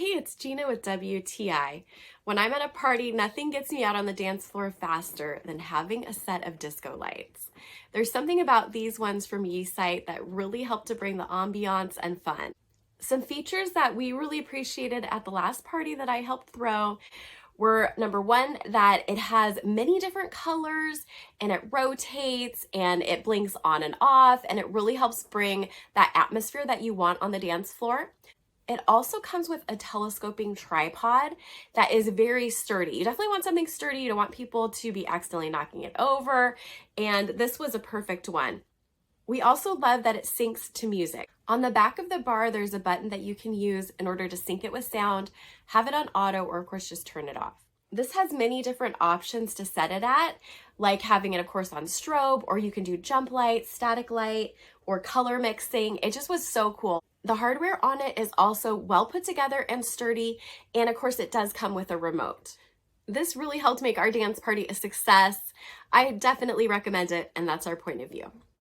Hey, it's Gina with WTI. When I'm at a party, nothing gets me out on the dance floor faster than having a set of disco lights. There's something about these ones from YeeSite that really help to bring the ambiance and fun. Some features that we really appreciated at the last party that I helped throw were number one, that it has many different colors and it rotates and it blinks on and off, and it really helps bring that atmosphere that you want on the dance floor. It also comes with a telescoping tripod that is very sturdy. You definitely want something sturdy. You don't want people to be accidentally knocking it over. And this was a perfect one. We also love that it syncs to music. On the back of the bar, there's a button that you can use in order to sync it with sound, have it on auto, or of course just turn it off. This has many different options to set it at, like having it, of course, on strobe, or you can do jump light, static light, or color mixing. It just was so cool. The hardware on it is also well put together and sturdy, and of course it does come with a remote. This really helped make our dance party a success. I definitely recommend it, and that's our point of view.